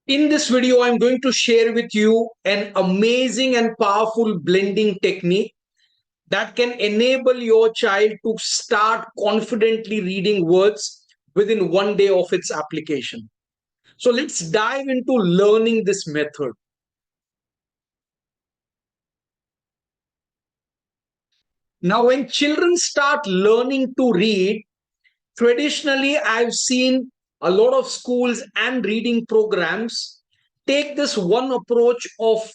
In this video, I'm going to share with you an amazing and powerful blending technique that can enable your child to start confidently reading words within 1 day of its application. So let's dive into learning this method. Now, when children start learning to read, traditionally, I've seen a lot of schools and reading programs take this one approach of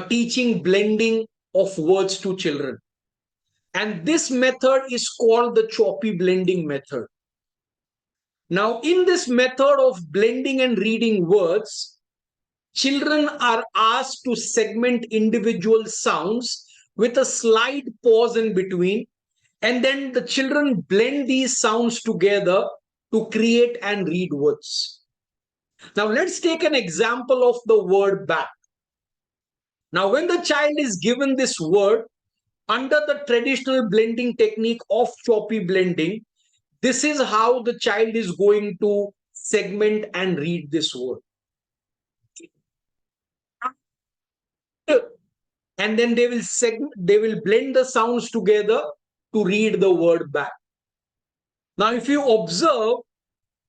teaching blending of words to children. And this method is called the choppy blending method. Now, in this method of blending and reading words, children are asked to segment individual sounds with a slight pause in between, and then the children blend these sounds together to create and read words. Now, let's take an example of the word bat. Now, when the child is given this word under the traditional blending technique of choppy blending, this is how the child is going to segment and read this word. And then they will blend the sounds together to read the word back. Now, if you observe,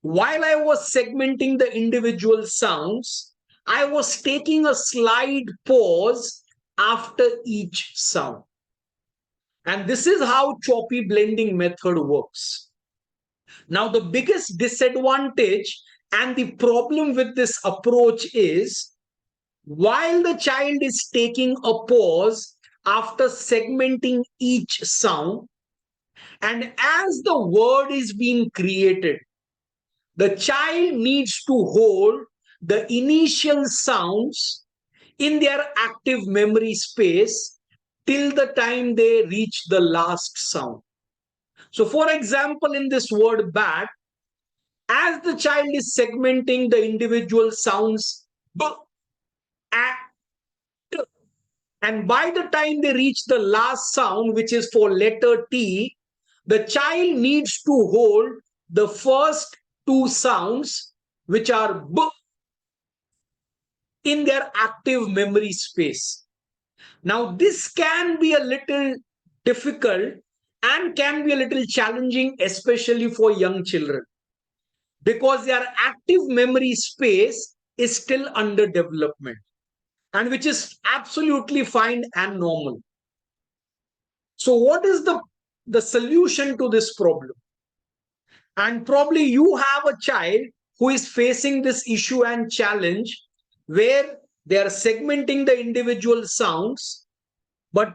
while I was segmenting the individual sounds, I was taking a slight pause after each sound. And this is how choppy blending method works. Now, the biggest disadvantage and the problem with this approach is while the child is taking a pause after segmenting each sound, and as the word is being created, the child needs to hold the initial sounds in their active memory space till the time they reach the last sound. So, for example, in this word bat, as the child is segmenting the individual sounds, b, a, t, and by the time they reach the last sound, which is for letter T, the child needs to hold the first two sounds, which are b, in their active memory space. Now, this can be a little difficult and can be a little challenging, especially for young children, because their active memory space is still under development, and which is absolutely fine and normal. So, what is the solution to this problem? And probably you have a child who is facing this issue and challenge where they are segmenting the individual sounds, but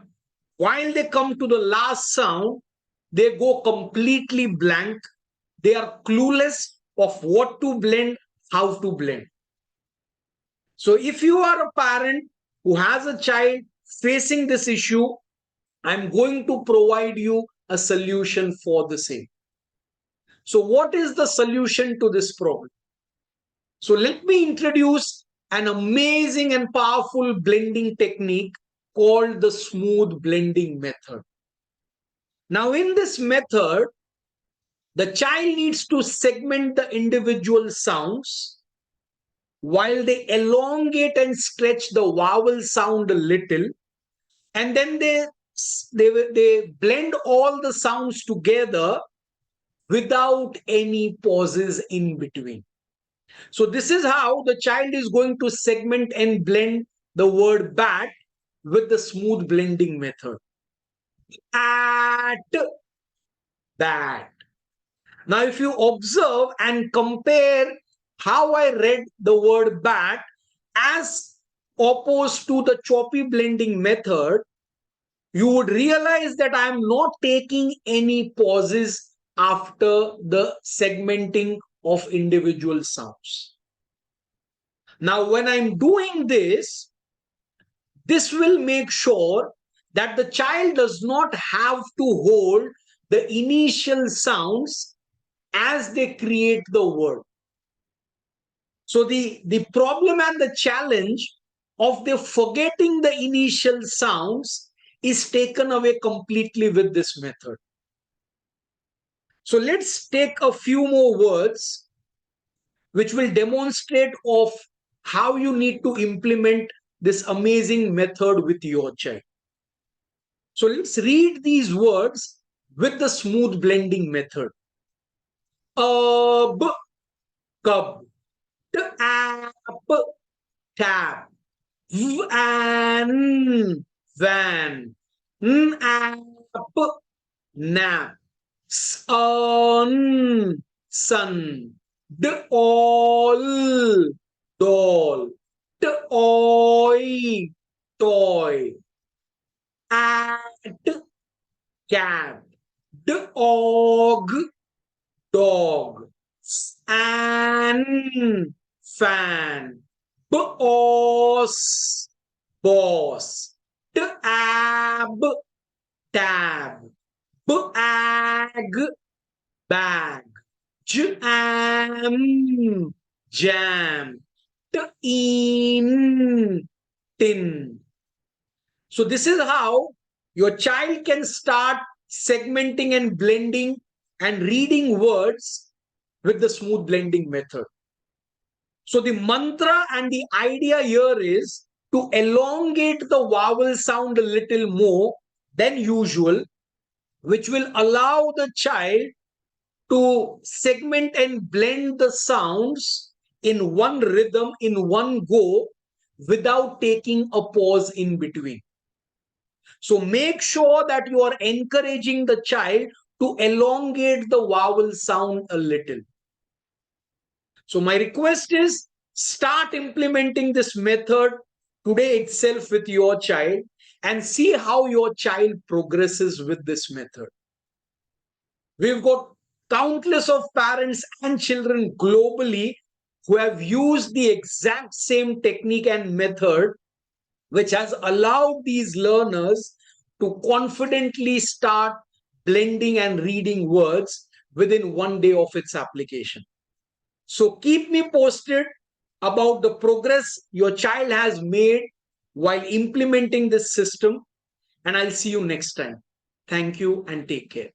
while they come to the last sound, they go completely blank. They are clueless of what to blend, how to blend. So, if you are a parent who has a child facing this issue, I'm going to provide you a solution for the same. So, what is the solution to this problem? So, let me introduce an amazing and powerful blending technique called the smooth blending method. Now, in this method, the child needs to segment the individual sounds while they elongate and stretch the vowel sound a little, and then they blend all the sounds together without any pauses in between. So this is how the child is going to segment and blend the word bat with the smooth blending method. At bat. Now, if you observe and compare how I read the word bat as opposed to the choppy blending method, you would realize that I am not taking any pauses after the segmenting of individual sounds. Now, when I'm doing this, this will make sure that the child does not have to hold the initial sounds as they create the word. So the problem and the challenge of the forgetting the initial sounds is taken away completely with this method. So let's take a few more words which will demonstrate of how you need to implement this amazing method with your child. So let's read these words with the smooth blending method. Ab, cub, ap, tab, an, van, ap, nap, son, sun, all, doll, toy, toy, at, cat, dog, dog, an, fan, boss, boss, ab, tab, bag, bag, jam, jam, in, tin. So this is how your child can start segmenting and blending and reading words with the smooth blending method. So the mantra and the idea here is to elongate the vowel sound a little more than usual, which will allow the child to segment and blend the sounds in one rhythm, in one go, without taking a pause in between. So make sure that you are encouraging the child to elongate the vowel sound a little. So my request is start implementing this method today itself with your child and see how your child progresses with this method. We've got countless of parents and children globally who have used the exact same technique and method, which has allowed these learners to confidently start blending and reading words within one day of its application. So keep me posted about the progress your child has made while implementing this system, and I'll see you next time. Thank you and take care.